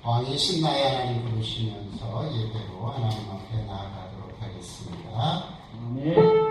왕이 신나의 하나님 부르시면서 예배로 하나님 앞에 나아가도록 하겠습니다. 아멘.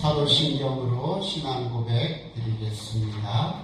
사도신경으로 신앙 고백 드리겠습니다.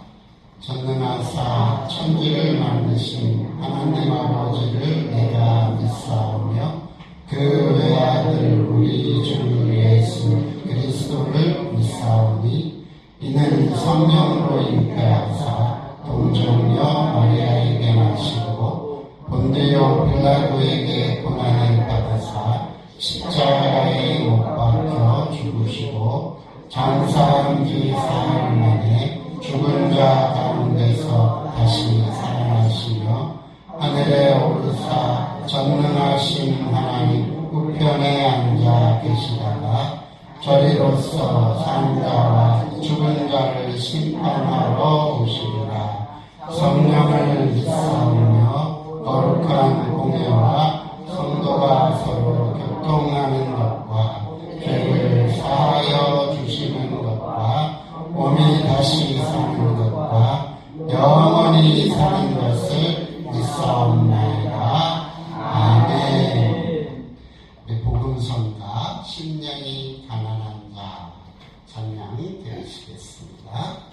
전능하사 천지를 만드신 하나님 아버지를 내가 믿사오며 그 외아들 우리 주 예수 그리스도를 믿사오니 이는 성령으로 잉태하사 동정녀 마리아에게 나시고 본디오 빌라도에게 고난을 받으사 십자가에 못 박혀 죽으시고 장사한 지 사흘 만에 죽은 자 가운데서 다시 살아나시며 하늘에 오르사 전능하신 하나님 우편에 앉아 계시다가 저리로서 산 자와 죽은 자를 심판하러 오시리라. 성령을 믿사오며 거룩한 공예와 성도가 서로 교통하는 것과 죄를 사하여 주시는 것과 몸이 다시 사는 것과 영원히 사는 것을 믿사옵나이다. 아멘. 복음성가 심령이 가난한 자 찬양이 되시겠습니다.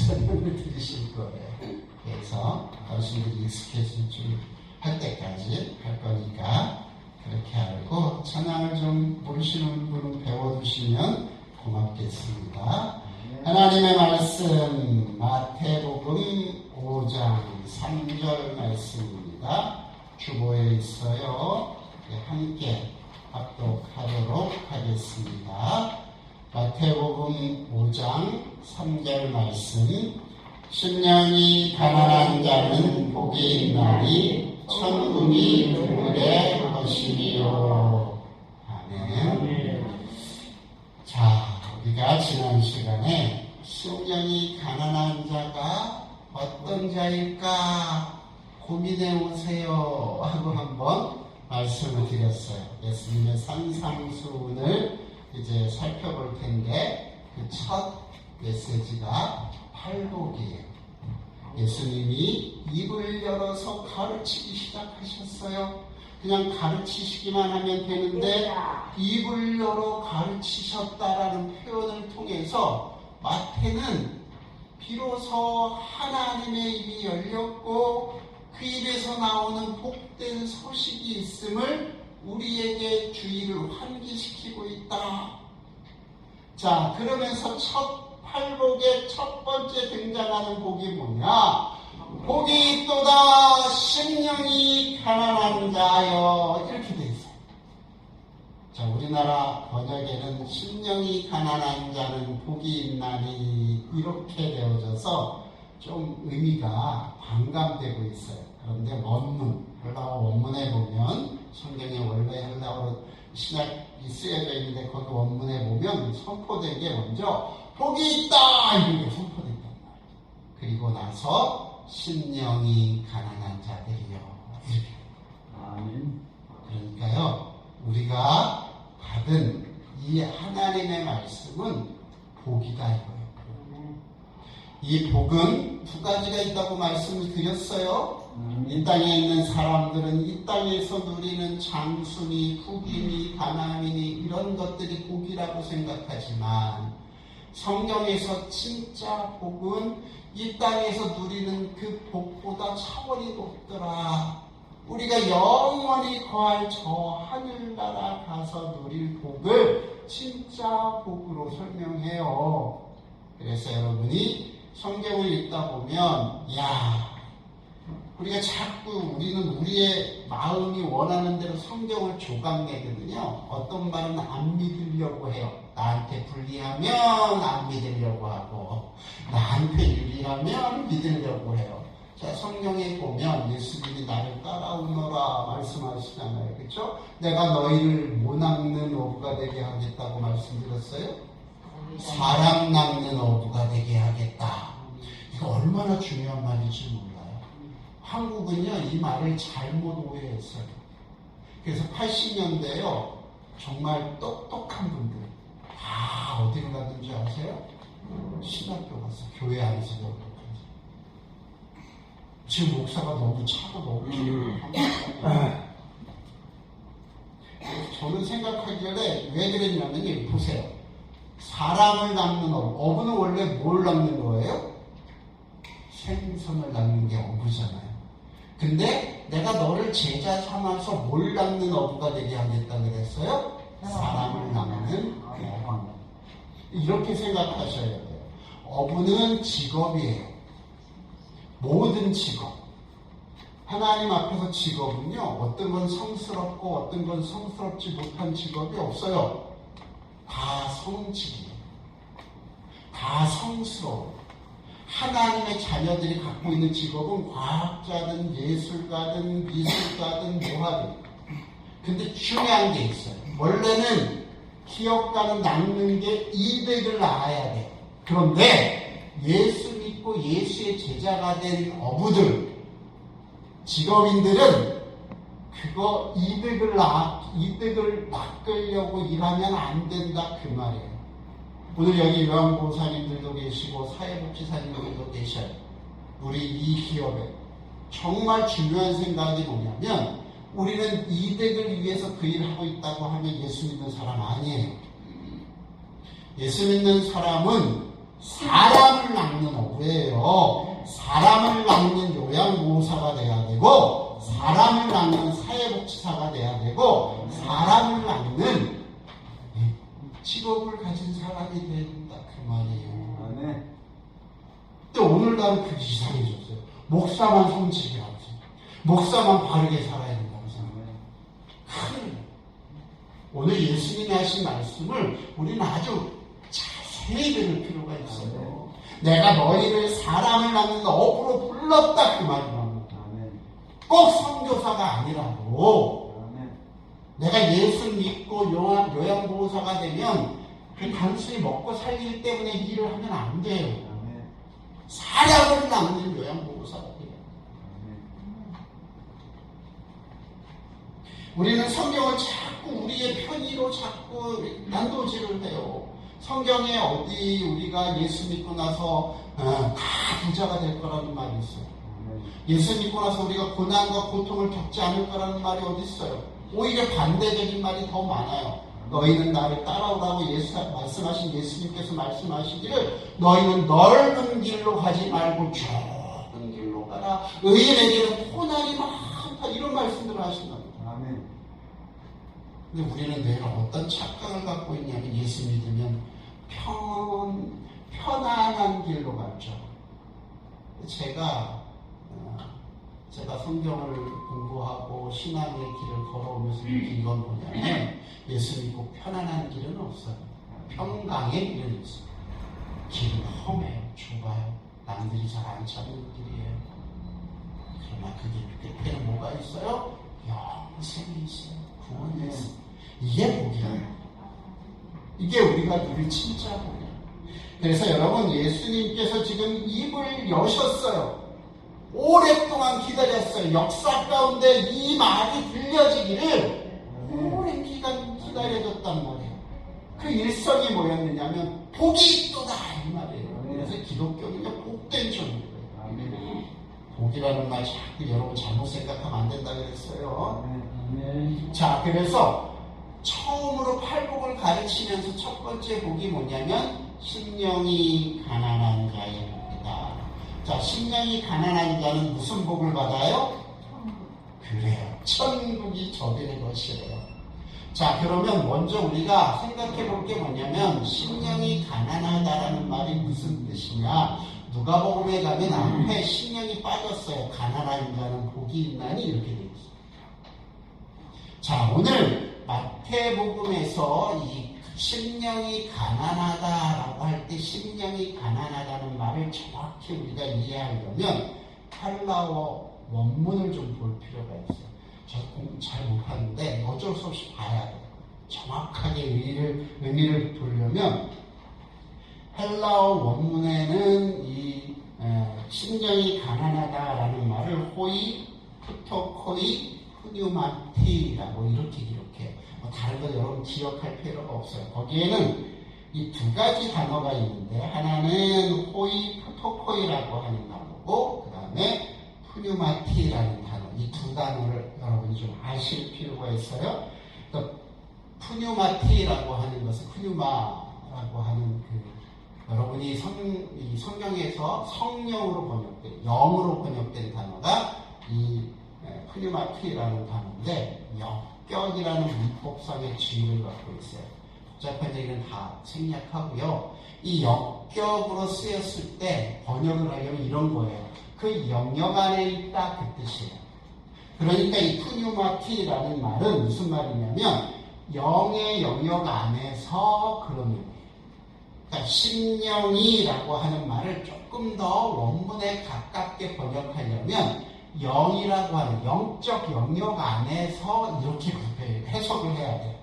설명을 드리실 거예요. 그래서 어르신들이 익숙해질 줄 할 때까지 할 거니까 그렇게 알고 찬양을 좀 모르시는 분은 배워두시면 고맙겠습니다. 하나님의 말씀 마태복음 5장 3절 말씀입니다. 주보에 있어요. 함께 합독하도록 하겠습니다. 마태복음 5장 3절 말씀. 심령이 가난한 자는 복이 있나니 천국이 그들의 것이니요. 아멘. 자, 우리가 지난 시간에 심령이 가난한 자가 어떤 자일까 고민해 오세요 하고 한번 말씀을 드렸어요. 예수님의 산상수훈을 이제 살펴볼 텐데 그 첫 메시지가 팔복이에요. 예수님이 입을 열어서 가르치기 시작하셨어요. 그냥 가르치시기만 하면 되는데 입을 열어 가르치셨다라는 표현을 통해서 마태는 비로소 하나님의 입이 열렸고 그 입에서 나오는 복된 소식이 있음을 우리에게 주의를 환기시키고 있다. 자, 그러면서 팔복의 첫 번째 등장하는 복이 뭐냐? 복이 있도다 심령이 가난한 자여, 이렇게 돼 있어요. 자, 우리나라 번역에는 심령이 가난한 자는 복이 있나니 이렇게 되어져서 좀 의미가 반감되고 있어요. 그런데 헬라어 원문에 보면 성경에 원래 헬라어로 신약이 쓰여져 있는데 거기 원문에 보면 선포된 게 먼저 복이 있다 이렇게 선포됐단 말이에요. 그리고 나서 심령이 가난한 자들이요 이렇게. 아멘. 그러니까요 우리가 받은 이 하나님의 말씀은 복이다 이거예요. 이 복은 두 가지가 있다고 말씀을 드렸어요. 이 땅에 있는 사람들은 이 땅에서 누리는 장수니 후기니 가난이니 이런 것들이 복이라고 생각하지만 성경에서 진짜 복은 이 땅에서 누리는 그 복보다 차원이 높더라. 우리가 영원히 거할 저 하늘나라 가서 누릴 복을 진짜 복으로 설명해요. 그래서 여러분이 성경을 읽다 보면 우리가 자꾸 우리는 우리의 마음이 원하는 대로 성경을 조각내거든요. 어떤 말은 안 믿으려고 해요. 나한테 불리하면 안 믿으려고 하고 나한테 유리하면 믿으려고 해요. 자, 성경에 보면 예수님이 나를 따라오너라 말씀하시잖아요. 그렇죠? 내가 너희를 못 낚는 어부가 되게 하겠다고 말씀드렸어요. 사람 낚는 어부가 되게 하겠다. 이거 얼마나 중요한 말인지 몰라요. 한국은요 이 말을 잘못 오해했어요. 그래서 80년대에요 정말 똑똑한 분들 다 어디로 갔는지 아세요? 신학교 갔어. 교회 안에서 똑똑한지. 지금 목사가 너무 차고 너무 저는 생각하길래 왜 그랬냐면요, 보세요. 사람을 낚는 어부는 원래 뭘 낚는 거예요? 생선을 낚는 게 어부잖아요. 근데 내가 너를 제자 삼아서 뭘 낚는 어부가 되게 하겠다 그랬어요? 사람을 낚는 어부. 이렇게 생각하셔야 돼요. 어부는 직업이에요. 모든 직업. 하나님 앞에서 직업은요, 어떤 건 성스럽고 어떤 건 성스럽지 못한 직업이 없어요. 다 성직이에요. 다 성스러워요. 하나님의 자녀들이 갖고 있는 직업은 과학자든 예술가든 미술가든 뭐하든. 근데 중요한 게 있어요. 원래는 기업가는 낚는 게 이득을 낳아야 돼요. 그런데 예수 믿고 예수의 제자가 된 어부들, 직업인들은 그거 이득을 낚으려고 일하면 안 된다 그 말이에요. 오늘 여기 요양보호사님들도 계시고 사회복지사님들도 계셔요. 우리 이 기업에 정말 중요한 생각이 뭐냐면 우리는 이득을 위해서 그 일을 하고 있다고 하면 예수 믿는 사람 아니에요. 예수 믿는 사람은 사람을 낚는 어부예요. 사람을 낚는 요양보호사가 돼야 되고, 사람을 낚는 사회복지사가 돼야 되고, 사람을 낚는 직업을 가진 사람이 된다 그 말이에요. 네. 근데 오늘날은 그게 이상해졌어요. 목사만 성직이라고 해서, 목사만 바르게 살아야 된다고 생각해요. 오늘 예수님이 하신 말씀을 우리는 아주 자세히 들을 필요가 있어요. 내가 너희를 사람을 낚는 어부로 불렀다 그 말이라고. 꼭 선교사가 아니라고. 내가 예수 믿고 요양보호사가 되면 그 단순히 먹고 살기 때문에 일을 하면 안 돼요. 사람을 낚는 요양보호사가 돼요. 우리는 성경을 자꾸 우리의 편의로 자꾸 난도질을 해요. 성경에 어디 우리가 예수 믿고 나서 다 부자가 될 거라는 말이 있어요. 예수 믿고 나서 우리가 고난과 고통을 겪지 않을 거라는 말이 어디 있어요. 오히려 반대적인 말이 더 많아요. 너희는 나를 따라오라고 말씀하신 예수님께서 말씀하시기를 너희는 넓은 길로 가지 말고 좁은 길로 가라. 의인에게는 고난이 많다. 이런 말씀들을 하신다. 근데 우리는 늘 어떤 착각을 갖고 있냐면 예수 믿으면 편안한 길로 갔죠. 제가 성경을 공부하고 신앙의 길을 걸어오면서 느낀 건 뭐냐면 예수 믿고 편안한 길은 없어요. 평강의 길은 있어요. 길은 험해요. 좁아요. 남들이 잘 안 찾는 길이에요. 그러나 그 길 끝에는 뭐가 있어요? 영생이 있어요. 구원이 있어요. 이게 복이에요. 이게 우리가 누릴 진짜 복이에요. 그래서 여러분 예수님께서 지금 입을 여셨어요. 오랫동안 기다렸어요. 역사 가운데 이 말이 들려지기를 오랜 기간 기다려졌단 말이에요. 그 일성이 뭐였느냐면 복이 있도다 이 말이에요. 그래서 기독교는요 복된 종이에요. 복이라는 말 자꾸 여러분 잘못 생각하면 안 된다 그랬어요. 자, 그래서 처음으로 팔복을 가르치면서 첫 번째 복이 뭐냐면 심령이 가난한 자의 복이다. 자, 심령이 가난한 자는 무슨 복을 받아요? 그래요. 천국이 저들의 것이래요. 자, 그러면 먼저 우리가 생각해 볼 게 뭐냐면 심령이 가난하다라는 말이 무슨 뜻이냐? 누가복음에 가면 앞에 심령이 빠졌어요. 가난한 자는 복이 있나니 이렇게 되어 있어요. 자, 오늘 마태복음에서 이 심령이 가난하다라고 할 때 심령이 가난하다는 말을 정확히 우리가 이해하려면 헬라어 원문을 좀 볼 필요가 있어요. 저 공부 잘 못하는데 어쩔 수 없이 봐야 돼요. 정확하게 의미를 보려면 헬라어 원문에는 이 심령이 가난하다라는 말을 호이, 푸토코이, 푸뉴마티라고 이렇게 기록해요. 다른 거 여러분 기억할 필요가 없어요. 거기에는 이 두 가지 단어가 있는데 하나는 호이, 푸토코이라고 하는 단어고 그 다음에 푸뉴마티라는 단어. 이 두 단어를 여러분이 좀 아실 필요가 있어요. 그러니까 푸뉴마티라고 하는 것은 푸뉴마라고 하는 여러분이 성경에서 성령으로 번역된, 영으로 번역된 단어가 이 푸뉴마티라는 단어인데 역격이라는 문법상의 지위를 갖고 있어요. 복잡한 얘기는 다 생략하고요. 이 역격으로 쓰였을 때 번역을 하려면 이런 거예요. 그 영역 안에 있다 그 뜻이에요. 그러니까 이 푸뉴마티라는 말은 무슨 말이냐면 영의 영역 안에서 그런 의미. 그러니까 심령이라고 하는 말을 조금 더 원문에 가깝게 번역하려면 영이라고 하는 영적 영역 안에서 이렇게 해석을 해야 돼요.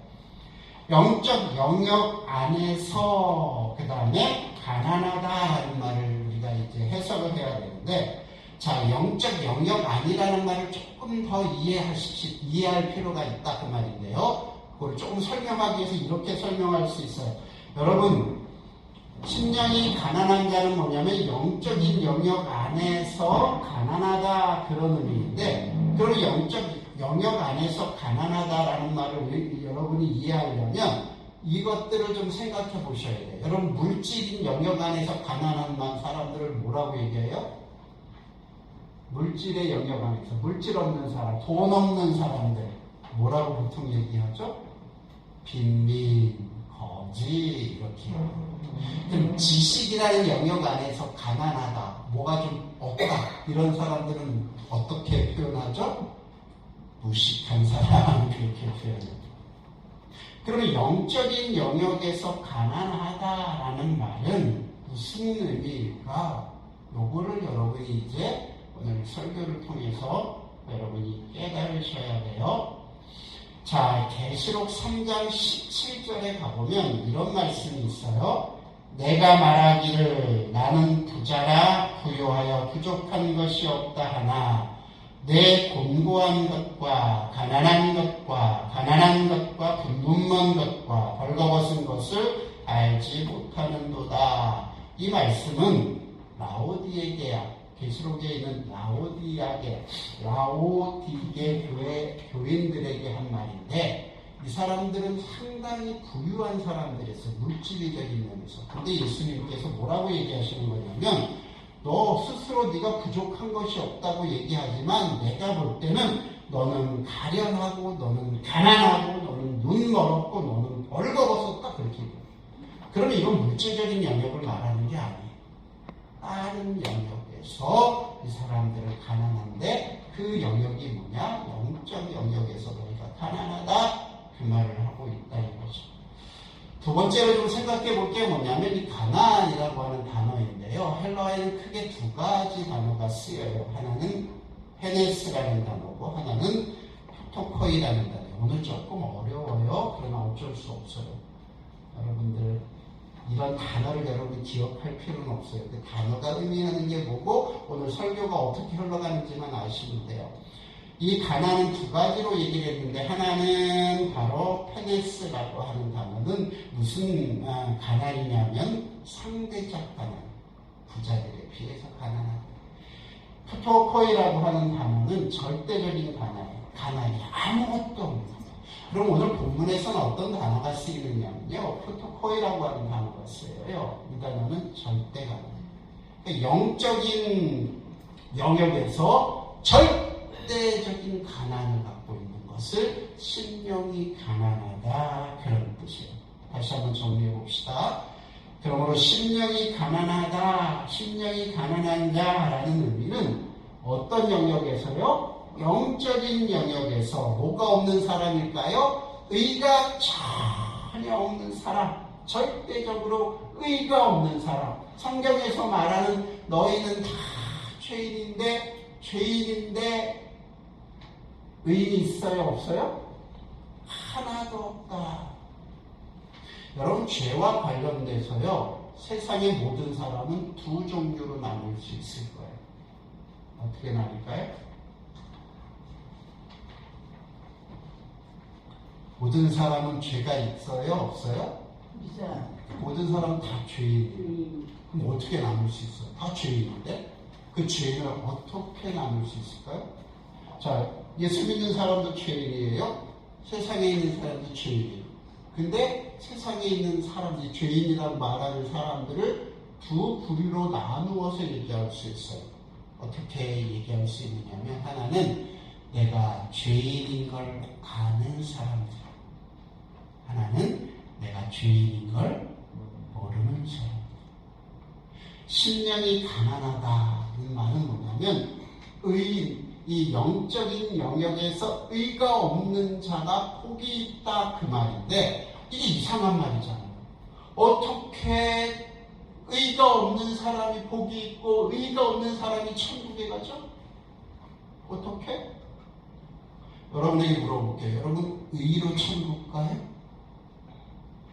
영적 영역 안에서 그 다음에 가난하다라는 말을 우리가 이제 해석을 해야 되는데 자, 영적 영역 아니라는 말을 조금 더 이해할 필요가 있다 그 말인데요. 그걸 조금 설명하기 위해서 이렇게 설명할 수 있어요. 여러분 심령이 가난한 자는 뭐냐면 영적인 영역 안에서 가난하다 그런 의미인데 그런 영적 영역 안에서 가난하다라는 말을 여러분이 이해하려면 이것들을 좀 생각해 보셔야 돼요. 여러분, 물질인 영역 안에서 가난한 사람들을 뭐라고 얘기해요? 물질의 영역 안에서 물질 없는 사람, 돈 없는 사람들 뭐라고 보통 얘기하죠? 빈민, 거지 이렇게요. 그럼 지식이라는 영역 안에서 가난하다, 뭐가 좀 없다 이런 사람들은 어떻게 표현하죠? 무식한 사람 그렇게 표현해요. 그러면 영적인 영역에서 가난하다라는 말은 무슨 의미일까? 요거를 여러분이 이제 오늘 설교를 통해서 여러분이 깨달으셔야 돼요. 자, 계시록 3장 17절에 가보면 이런 말씀이 있어요. 내가 말하기를 나는 부자라 부요하여 부족한 것이 없다 하나 내 곤고한 것과 가난한 것과 분분먼 것과 벌거벗은 것을 알지 못하는도다. 이 말씀은 라오디게아, 계시록에 있는 라오디게 교회 교인들에게 한 말인데, 이 사람들은 상당히 부유한 사람들이었어요. 물질적인 면에서. 근데 예수님께서 뭐라고 얘기하시는 거냐면, 너 스스로 네가 부족한 것이 없다고 얘기하지만 내가 볼 때는 너는 가련하고 너는 가난하고 너는 눈 멀었고 너는 벌거벗었다 그렇게 얘기해요. 그러면 이건 물질적인 영역을 말하는 게 아니에요. 다른 영역에서 이 사람들은 가난한데 그 영역이 뭐냐? 영적 영역에서 너희가 가난하다 그 말을 하고 있다 이거죠. 두 번째로 좀 생각해 볼 게 뭐냐면 이 가나안이라고 하는 단어인데요. 헬라어에는 크게 두 가지 단어가 쓰여요. 하나는 페네스라는 단어고 하나는 토코이라는 단어예요. 오늘 조금 어려워요. 그러나 어쩔 수 없어요. 여러분들 이런 단어를 여러분이 기억할 필요는 없어요. 그 단어가 의미하는 게 뭐고 오늘 설교가 어떻게 흘러가는지만 아시면 돼요. 이 가난은 두 가지로 얘기를 했는데 하나는 바로 페네스라고 하는 단어는 무슨 가난이냐면 상대적 가난, 부자들에 비해서 가난한. 토토코이라고 하는 단어는 절대적인 가난이에요. 가난이 아무것도 없는. 그럼 오늘 본문에서는 어떤 단어가 쓰이느냐면요. 토토코이라고 하는 단어가 쓰여요. 이 단어는 절대 가난. 그러니까 영적인 영역에서 절대적인 가난을 갖고 있는 것을 심령이 가난하다 그런 뜻이에요. 다시 한번 정리해 봅시다. 그러므로 심령이 가난하다, 심령이 가난한 자라는 의미는 어떤 영역에서요? 영적인 영역에서 뭐가 없는 사람일까요? 의가 전혀 없는 사람, 절대적으로 의가 없는 사람. 성경에서 말하는 너희는 다 죄인인데 의인이 있어요? 없어요? 하나도 없다. 여러분, 죄와 관련돼서요, 세상의 모든 사람은 두 종류로 나눌 수 있을 거예요. 어떻게 나눌까요? 모든 사람은 죄가 있어요? 없어요? 있어요. 모든 사람은 다 죄인이에요. 그럼 어떻게 나눌 수 있어요? 다 죄인인데? 그 죄인을 어떻게 나눌 수 있을까요? 자, 예수 믿는 사람도 죄인이에요. 세상에 있는 사람도 죄인이에요. 근데 세상에 있는 사람들이 죄인이라고 말하는 사람들을 두 부류로 나누어서 얘기할 수 있어요. 어떻게 얘기할 수 있느냐면 하나는 내가 죄인인 걸 아는 사람들, 하나는 내가 죄인인 걸 모르는 사람들. 심령이 가난하다는 말은 뭐냐면 의인, 이 영적인 영역에서 의가 없는 자가 복이 있다 그 말인데 이게 이상한 말이잖아요. 어떻게 의가 없는 사람이 복이 있고 의가 없는 사람이 천국에 가죠? 어떻게? 여러분에게 물어볼게요. 여러분 의로 천국 가요?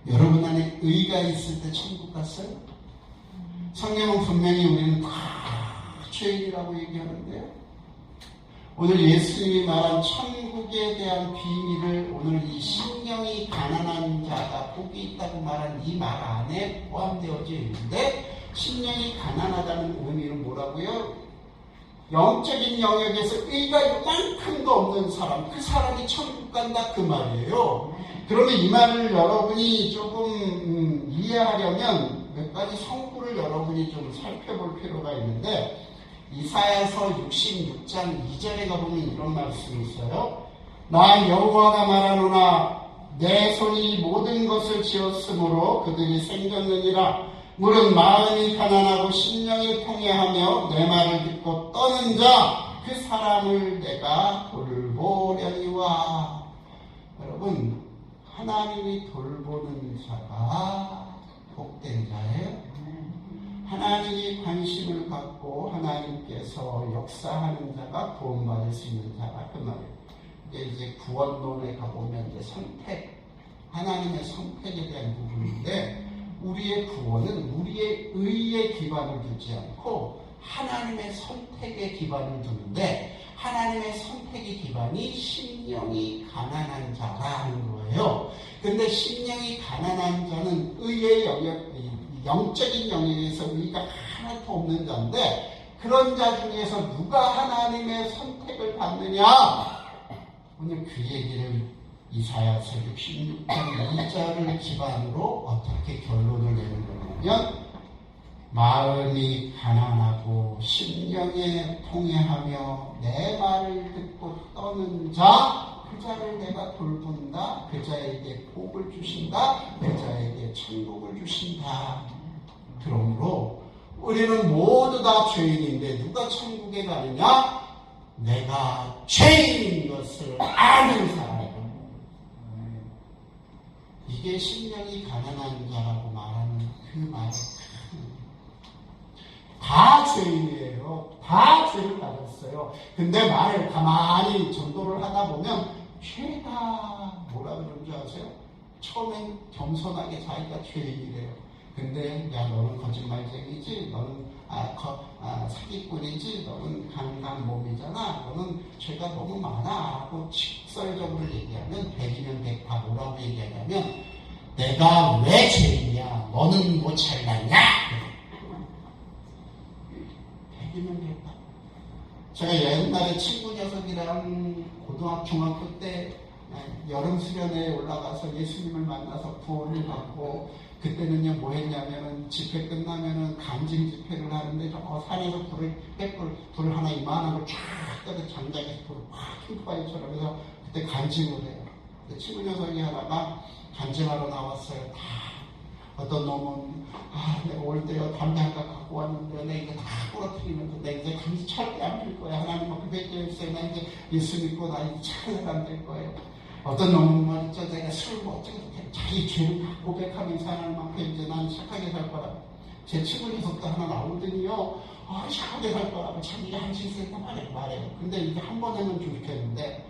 여러분 안에 의가 있을 때 천국 갔어요? 성경은 분명히 우리는 다 죄인이라고 얘기하는데요. 오늘 예수님이 말한 천국에 대한 비밀을 오늘 이 심령이 가난한 자가 복이 있다고 말한 이 말 안에 포함되어져 있는데 심령이 가난하다는 의미는 뭐라고요? 영적인 영역에서 의가 요만큼도 없는 사람, 그 사람이 천국 간다 그 말이에요. 그러면 이 말을 여러분이 조금 이해하려면 몇 가지 성구를 여러분이 좀 살펴볼 필요가 있는데, 이사야서 66장 2절에 가보면 이런 말씀이 있어요. 나 여호와가 말하노나 내 손이 모든 것을 지었으므로 그들이 생겼느니라. 물은 마음이 가난하고 심령이 통해하며 내 말을 듣고 떠는 자 그 사람을 내가 돌보려니와. 여러분, 하나님이 돌보는 자가 복된 자예요. 하나님이 관심을 갖고 하나님께서 역사하는 자가 구원받을 수 있는 자가 그 말이에요. 이제 구원론에 가보면 이제 선택, 하나님의 선택에 대한 부분인데, 우리의 구원은 우리의 의에 기반을 두지 않고 하나님의 선택에 기반을 두는데, 하나님의 선택의 기반이 심령이 가난한 자라는 거예요. 근데 심령이 가난한 자는 의의 영역, 영적인 영역에서 의가 하나도 없는 자인데, 그런 자 중에서 누가 하나님의 선택을 받느냐? 오늘 그 얘기를 이사야서 66장 2절을 기반으로 어떻게 결론을 내는 거냐면, 마음이 가난하고 심령에 통해하며 내 말을 듣고 떠는 자, 그 자를 내가 돌본다. 그 자에게 복을 주신다. 그 자에게 천국을 주신다. 그러므로 우리는 모두 다 죄인인데 누가 천국에 가느냐? 내가 죄인인 것을 아는 사람. 이게 심령이 가난한 자라고 말하는 그 말. 다 죄인이에요. 다 죄를 가졌어요. 근데 말을 가만히 전도를 하다 보면 죄다 뭐라 그러는 줄 아세요? 처음엔 겸손하게 자기가 죄인이래요. 근데 야, 너는 거짓말쟁이지, 너는 사기꾼이지, 너는 강한 몸이잖아, 너는 죄가 너무 많아 하고 직설적으로 얘기하면 100이면 100 다 뭐라고 얘기하냐면, 내가 왜 죄인이야? 너는 뭐 잘났냐? 100이면 100 다. 제가 옛날에 친구 녀석이랑 중학교 때 여름 수련회에 올라가서 예수님을 만나서 구원을 받고, 그때는요 뭐 했냐면은 집회 끝나면은 간증 집회를 하는데 저 산에서 불을 하나 이만한 걸 쫙 떠서 장작에서 불을 확 핑크바이처럼 해서 그때 간증을 해요. 친구 녀석이 하나가 간증하러 나왔어요. 다 어떤 놈은 내가 올 때요 담배 한 가 갖고 왔는데 내가 이거 다 부러뜨리면서 내가 이제 감시 절대 안 필 거야. 하나님 앞에 뵙겠어요. 나 이제 예수 믿고 나 이제 착한 사람 될 거예요. 어떤 놈은 말이죠. 내가 술 먹지 자기 죄를 고백하면서 하나님 앞에 이제 난 착하게 살 거라고. 제 친구 녀석도 하나 나오더니요. 착하게 살 거라고 자기가 한 짓을 했단 말해요. 근데 이게 한 번 하면 좋겠는데,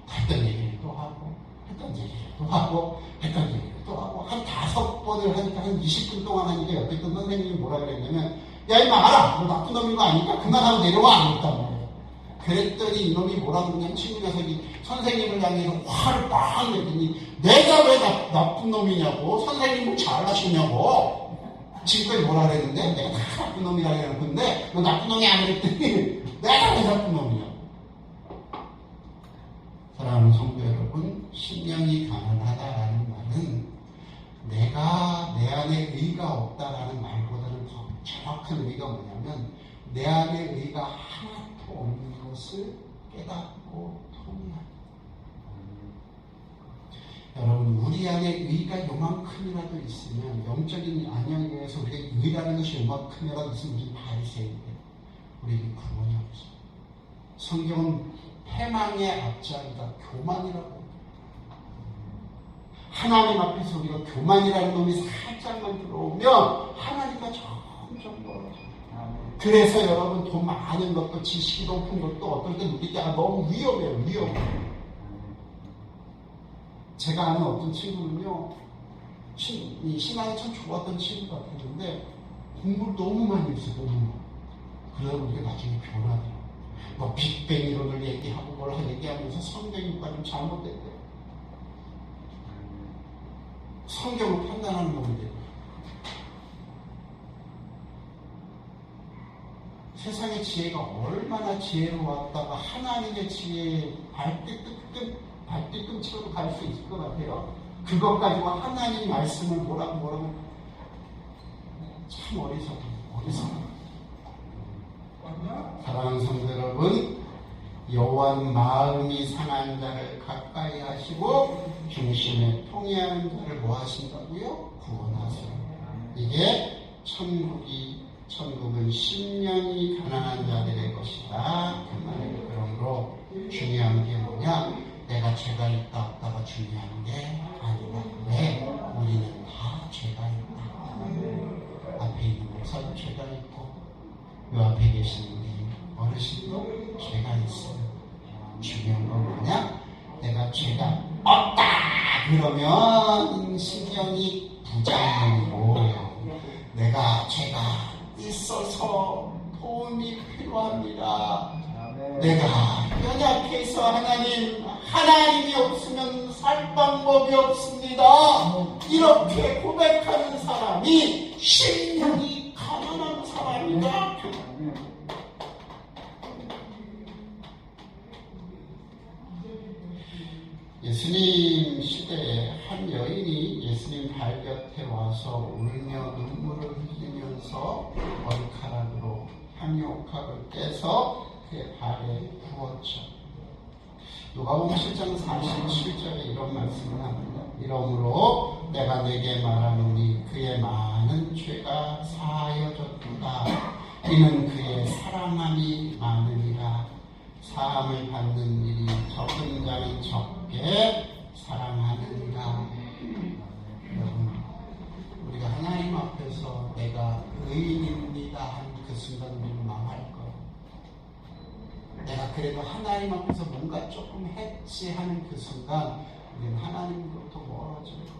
했던 얘기를 또 하고, 했던 얘기를 또 하고, 했던 얘기를 또 하고, 한 5번을 하니까 한 20분 동안 하니까 옆에 있던 선생님이 뭐라 그랬냐면, 야, 이마 알아! 너 나쁜 놈인 거 아니까 그만하고 내려와! 안 했단 말이에요. 그랬더니 이놈이 뭐라 그러냐면, 친구 녀석이 선생님을 향해서 화를 빡 내더니, 내가 왜 나쁜 놈이냐고, 선생님을 잘하시냐고, 지금까지 뭐라 그랬는데, 내가 다 나쁜 놈이라 그랬는데, 너 나쁜 놈이 아니랬더니, 내가 왜 나쁜 놈이냐고. 사랑하는 성도 여러분, 심령이 가난하다라는 말은 내가 내 안에 의가 없다라는 말보다는 더 정확한 의가 뭐냐면, 내 안에 의가 하나도 없는 것을 깨닫고 통해한다. 여러분, 우리 안에 의가 요만큼이라도 있으면, 영적인 안녕에 의해서 우리가 의라는 것이 요만큼이라도 있으면 우리 바리새인이에요. 우리는 구원이 없어요. 성경은 패망의 앞자리가 교만이라고. 하나님 앞에서 우리가 교만이라는 놈이 살짝만 들어오면 하나님과 점점 멀어져요. 그래서 여러분, 돈 많은 것도 지식이 높은 것도 어떨 때 우리가 너무 위험해요. 위험해요. 제가 아는 어떤 친구는요, 신앙이 참 좋았던 친구 같았는데 공부를 너무 많이 했어요. 너무. 그러다 보니까 나중에 변하더라고요. 뭐 빅뱅 이론을 얘기하고 뭘 얘기하면서 성경이 좀 잘못됐대요. 성경을 판단하는 놈이 돼요. 세상의 지혜가 얼마나 지혜로웠다가 하나님의 지혜에 발뒤꿈치로 갈 수 있을 것 같아요. 그것 가지고 하나님 말씀을 뭐라고 참 어리석어. 사랑하는 성도 여러분, 여호와는 마음이 상한 자를 가까이 하시고 중심에 통해하는 자를 뭐 하신다고요? 구원하세요. 이게 천국은 심령이 가난한 자들의 것이다. 그 말이에요. 그러므로 중요한 게 뭐냐? 내가 죄가 있다 없다가 중요한 게 아니다. 왜? 우리는 다 죄가 있다. 앞에 있는 목사도 죄가 있고 요 앞에 계신 우리 어르신도 죄가 있어요. 중요한 건 뭐냐? 내가 죄가 없다 그러면 신경이 부장이고, 내가 죄가 있어서 도움이 필요합니다. 내가 연약해서 하나님이 없으면 살 방법이 없습니다. 이렇게 고백하는 사람이 심령이 가난한 사람이다. 예수님 시대에 한 여인이 예수님 발 곁에 와서 울며 눈물을 흘리면서 머리카락으로 향유옥합을 떼서 그의 발에 부었죠. 누가복음 7장 47절에 이런 말씀을 합니다. 이러므로 내가 네게 말하노니 그의 많은 죄가 사하여졌도다. 이는 그의 사랑함이 많으니라. 사함을 받는 일이 적은 자는 적게 사랑하느니라. 여러분, 우리가 하나님 앞에서 내가 의인입니다 하는 그 순간 우리는 망할 거예요. 내가 그래도 하나님 앞에서 뭔가 조금 했지 하는 그 순간 우리는 하나님으로부터 멀어질 거예요.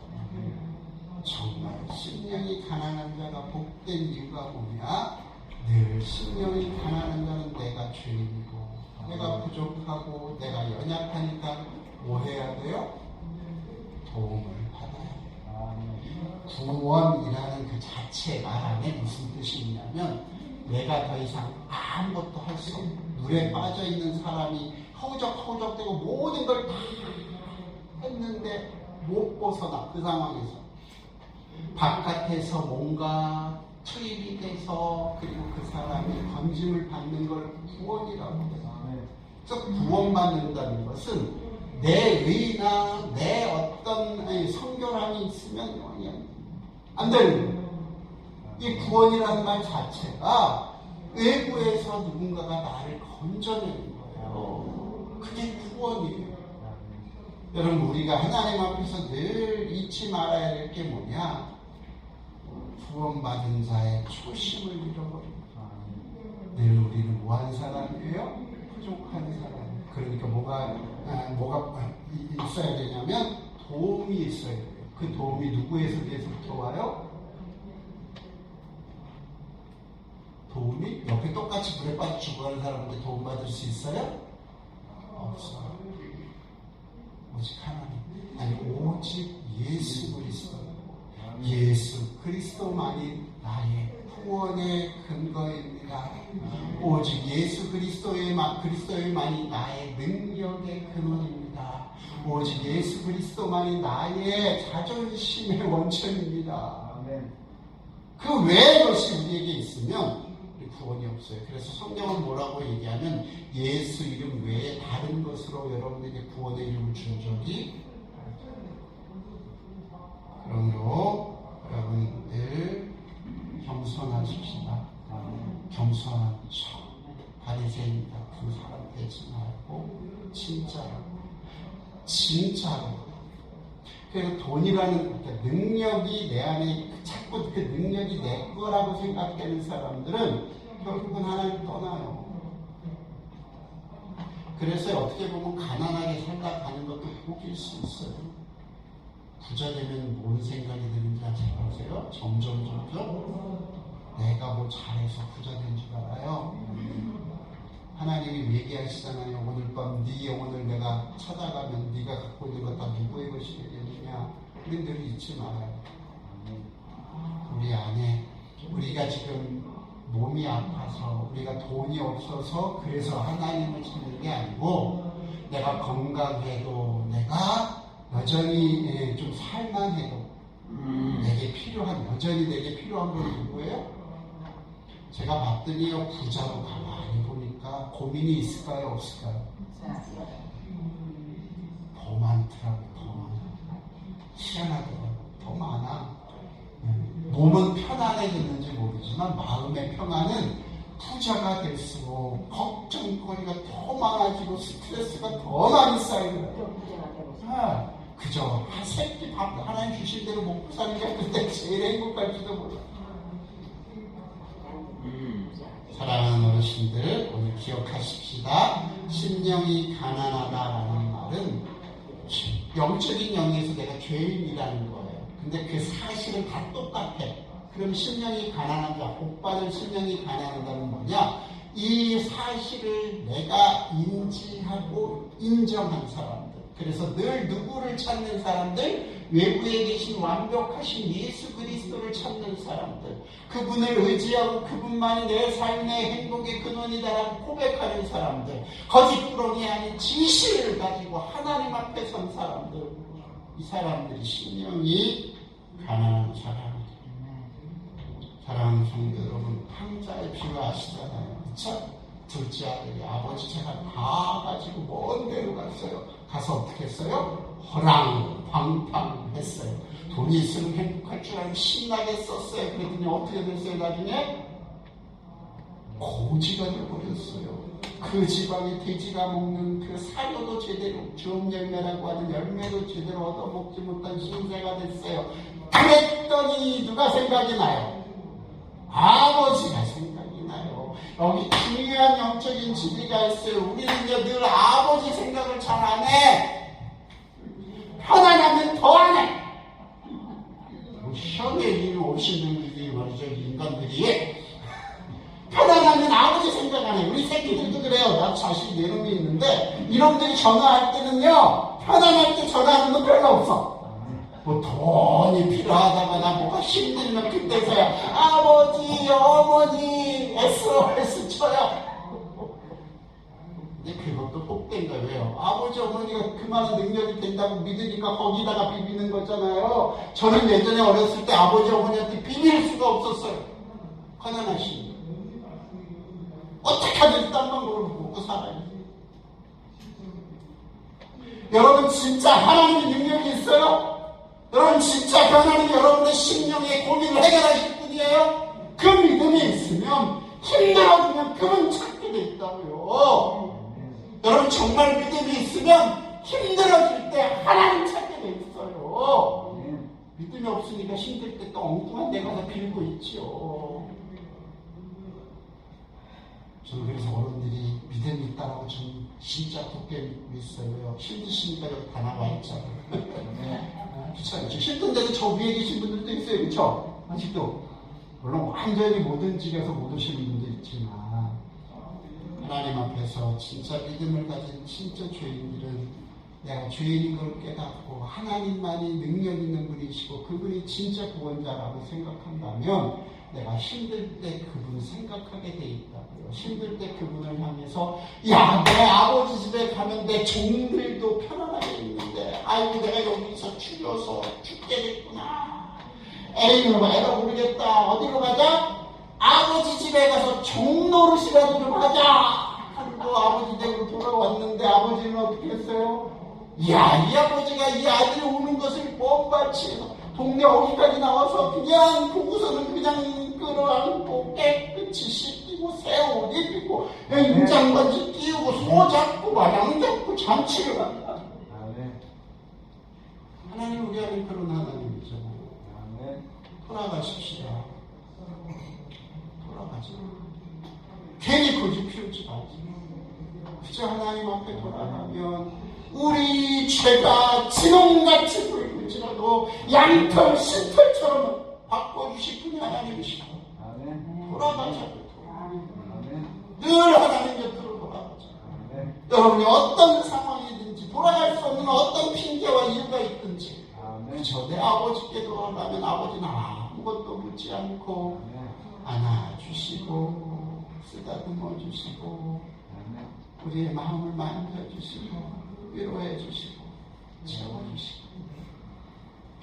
정말 심령이 가난한 자가 복된 이유가 뭐냐? 늘 심령이 가난한 자는 내가 죄인이고 내가 부족하고 내가 연약하니까 뭐 해야 돼요? 도움을 받아야 돼요. 구원이라는 그 자체 말 안에 무슨 뜻이 있냐면 내가 더 이상 아무것도 할 수 없고 물에 빠져있는 사람이 허우적허우적대고 모든 걸 다 했는데 못 벗어나. 그 상황에서 바깥에서 뭔가 투입이 돼서 그리고 그 사람이 건짐을 받는 걸 구원이라고 해요. 그래서 구원받는다는 것은 내 의나 내 어떤 성결함이 있으면 안 되는 거예요. 이 구원이라는 말 자체가 외부에서 누군가가 나를 건져내는 거예요. 그게 구원이에요. 여러분, 우리가 하나님 앞에서 늘 잊지 말아야 될 게 뭐냐? 구원받은 자의 초심을 잃어버립니다. 늘 우리는 뭐한 사람이에요? 부족한 사람. 그러니까 뭐가 있어야 되냐면 도움이 있어야 돼요. 그 도움이 누구에게서부터 와요? 도움이 옆에 똑같이 물에 빠져 죽어가는 사람한테 도움받을 수 있어요? 없어요. 오직 하나님. 아니, 오직 예수 그리스도. 예수 그리스도만이 나의 구원의 근거입니다. 오직 예수 그리스도만이 나의 능력의 근원입니다. 오직 예수 그리스도만이 나의 자존심의 원천입니다. 그 외의 것이 우리에게 있으면 구원이 없어요. 그래서 성경은 뭐라고 얘기하면 예수 이름 외에 다른 것으로 여러분에게 구원의 이름을 준 적이 그러므로 여러분들 겸손하십시다. 겸손한 척 바리새인 같은 사람 되지 말고 진짜로 그래서 돈이라는 그러니까 능력이 내 안에 자꾸 그 능력이 내 거라고 생각되는 사람들은 결국은 하나님 떠나요. 그래서 어떻게 보면 가난하게 살다 가는 것도 복일 수 있어요. 부자 되면 뭔 생각이 드는지 아세요? 점점 내가 뭐 잘해서 부자 된 줄 알아요. 하나님이 얘기하시잖아요. 오늘 밤 네 영혼을 내가 찾아가면 네가 갖고 있는 것 다 누구의 것이 되겠느냐. 우린 늘 잊지 말아요. 우리 안에 우리가 지금 몸이 아파서 우리가 돈이 없어서 그래서 하나님을 찾는 게 아니고 내가 건강해도 내가 여전히 좀 살만해도 내게 필요한 여전히 내게 필요한 건 누구예요? 제가 봤더니요 부자로 가만히 보니까 고민이 있을까요 없을까요? 더 많더라고요. 더 많아. 희한하더라고요. 더 많아. 몸은 편안해졌는지 모르지만 마음의 평안은 부자가 될수록 걱정거리가 더 많아지고 스트레스가 더 많이 쌓이더라고요. 그저 한 새끼 밥 하나님 주신 대로 먹고 사는 게 그때 제일 행복할지도 몰라. 사랑하는 어르신들 오늘 기억하십시다. 심령이 가난하다라는 말은 영적인 영역에서 내가 죄인이라는 거예요. 근데 그 사실은 다 똑같아. 그럼 심령이 가난하다, 복받을 심령이 가난하다는 뭐냐? 이 사실을 내가 인지하고 인정한 사람들. 그래서 늘 누구를 찾는 사람들? 외부에 계신 완벽하신 예수 그리스도를 찾는 사람들. 그분을 의지하고 그분만이 내 삶의 행복의 근원이다라고 고백하는 사람들. 거짓부렁이 아닌 진실을 가지고 하나님 앞에 선 사람들. 이 사람들이 심령이 가난한 사람들. 사랑하는 성도 여러분, 황자의 비유 아시잖아요. 그쵸? 둘째 아들이 아버지 제가 다 가지고 먼 데로 갔어요. 가서 어떻게 했어요? 허랑방탕 했어요. 돈이 있으면 행복할 줄 알고 신나게 썼어요. 그랬더니 어떻게 됐어요? 나중에 고지가 되어버렸어요. 그 지방에 돼지가 먹는 그 사료도 제대로, 주업 열매라고 하는 열매도 제대로 얻어먹지 못한 신세가 됐어요. 그랬더니 누가 생각이 나요? 아버지가 생각이 나요. 여기 중요한 영적인 진리가 있어요. 우리는 이제 늘 아버지 생각을 잘 안 해. 편안하면 더 안 해. 시험에 오신 분들이 말이죠. 인간들이 편안하면 아버지 생각 안 해. 우리 새끼들도 그래요. 나 자식 네 놈이 있는데 이놈들이 전화할 때는요. 편안할 때 전화하는 건 별로 없어. 뭐 돈이 필요하다거나 뭐가 힘들면 그때서야 아버지 어머니 SOS 쳐요. 근데 그것도 복된 거예요. 왜요? 아버지 어머니가 그만한 능력이 된다고 믿으니까 거기다가 비비는 거잖아요. 저는 예전에 어렸을 때 아버지 어머니한테 비빌 수가 없었어요. 가난하시니 어떻게 하든 딴만 먹고 살아요. 여러분 진짜 하나님의 능력이 있어요? 여러분 진짜 하나님 여러분의 심령의 고민을 해결하실 분이에요? 그 믿음이 있으면 힘들어지면 그분 찾게 돼 있다고요. 여러분 정말 믿음이 있으면 힘들어질 때 하나님 찾게 돼 있어요. 믿음이 없으니까 힘들 때 또 엉뚱한 데 가서 빌고 있죠. 저는 그래서 어른들이 믿음이 있다라고 저는 진짜 굳게 믿고 있어요. 힘드시니까 여기 다 나와 있잖아요. 그렇죠. 힘든데도 저 위에 계신 분들도 있어요. 그렇죠? 아직도. 물론 완전히 못 움직여서 못 오시는 분도 있지만 하나님 앞에서 진짜 믿음을 가진 진짜 죄인들은 내가 죄인인 걸 깨닫고 하나님만이 능력 있는 분이시고 그분이 진짜 구원자라고 생각한다면 내가 힘들 때 그분을 생각하게 돼 있다고요. 힘들 때 그분을 향해서 야, 내 아버지 집에 가면 내 종들도 편안하게 있는데 아이고 내가 여기서 죽여서 죽겠구나. 에이구 애가 모르겠다. 어디로 가자? 아버지 집에 가서 종노릇이라도 좀 하자. 하고 아버지 댁으로 돌아왔는데 아버지는 어떻게 했어요? 야, 이 아버지가 이 아들이 우는 것을 뻔받치 동네 어디까지 나와서 그냥 보고서는 그냥 끌어안고 깨끗이 씻기고 새 옷 입히고 인장반지 띄우고 소 잡고 마냥 잡고 잔치를 한다. 하나님 우리 안에 그런 하나님이잖아요. 돌아가십시다. 돌아가자. 괜히 고집 피우지 마지. 그저 하나님 앞에 돌아가면 우리 죄가 진홍같이 보일지라도 양털 신털처럼 바꿔주실 분이 하나님이시고 돌아가자고. 늘 하나님 곁으로 돌아가자. 여러분이 어떤 상황이든지 돌아갈 수 없는 어떤 핑계와 이유가 있든지 그저 내 아버지께 돌아가면 아버지는 아무것도 묻지 않고 안아주시고 쓰다듬어 주시고 우리의 마음을 만져주시고 위로해주시고 채워주시고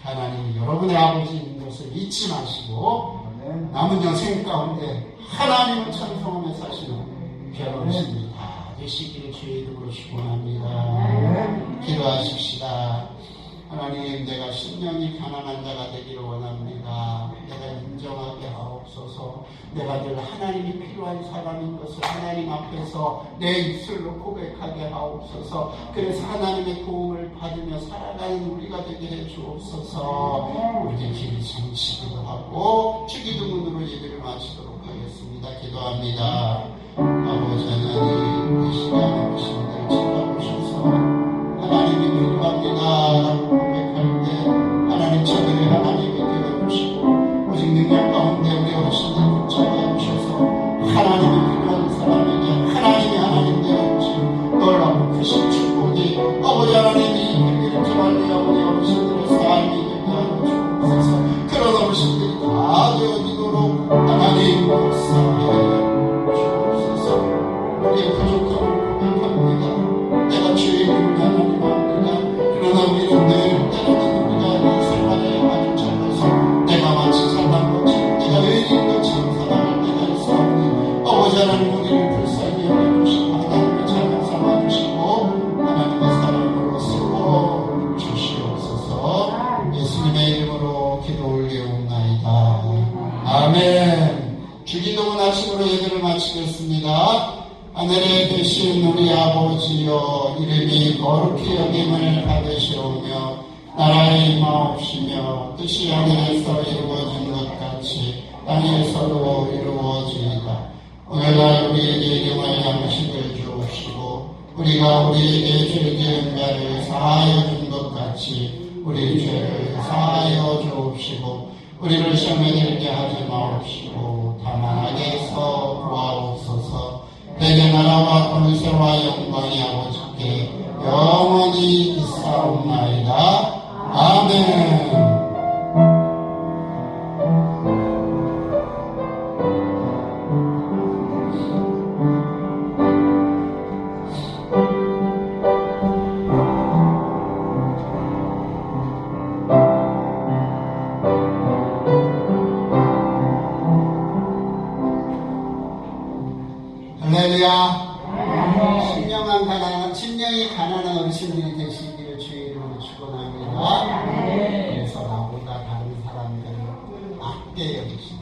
하나님 여러분의 아버지인 것을 잊지 마시고 남은 영생 가운데 하나님을 찬송하며 사시는 별어르신들이 다 되시기를 주의 이름으로 축원합니다. 기도하십시다. 하나님, 내가 심령이 가난한 자가 되기를 원합니다. 내가 인정하게 하옵소서. 내가 늘 하나님이 필요한 사람인 것을 하나님 앞에서 내 입술로 고백하게 하옵소서. 그래서 하나님의 도움을 받으며 살아가는 우리가 되게 해 주옵소서. 우리들끼리 정치기도 하고 주기도문으로 예배를 마치도록 하겠습니다. 기도합니다. 아버지 하나님, 이 시간에 오신들 찾아오셔서 하나님이 필요합니다. 고백할 때 하나님 저들의 하나님이 되어주시고 오직 능력 가운데 우리 어르신들 붙잡아 주셔서 하나님이 필요한 사람에게 하나님이 하나님 되어주시고 놀라운 크신 축복이 아버지 하나님이 이끌기를 기도하며 우리 어르신들의 삶이 되게 하여 주옵소서. 그런 어르신들이 다 되어지도록 하나님 역사해 주옵소서. 우리의 부족함을 고백합니다. 내가 주의 이름을 하나님 압니다. 그러나 우리는 늘 때로는 우리가 이 생활에 아주 잘해서 내가 마치 사람 것이 내가 의인인 것처럼 살아갈 때가 있사오니 아버지 하나님 우리를 불쌍히 여겨주시고 하나님의 자녀 삼아주시고 하나님의 사랑으로 세워 주시옵소서. 예수님의 이름으로 기도 올리옵나이다. 아멘. 주기도문 하심으로 예배를 마치겠습니다. 하늘에 계신 우리 아버지여, 이름이 거룩히 여김을 받으시오며 나라의 임하옵시며 뜻이 하늘에서 이루어진 것 같이 땅에서도 이루어지이다. 오늘날 우리에게 일용할 양식을 주옵시고 우리가 우리에게 죄 지은 자를 사하여 준 것 같이 우리 죄를 사하여 주옵시고 우리를 시험에 들게 하지 마옵시고 다만 악에서 구하옵소서. 내게 나라와 권세와 영광이 아버지께 영원히 있사옵나이다. 아멘. 할렐루야. 심령이 가난한 어르신들이 되시기를 주의 이름으로 축원합니다. 그래서 나보다 다른 사람들을 악되게 여기시는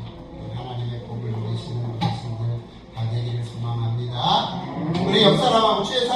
하나님의 복을 누리시는 어르신들 다 되기를 소망합니다. 우리 옆사람하고 주의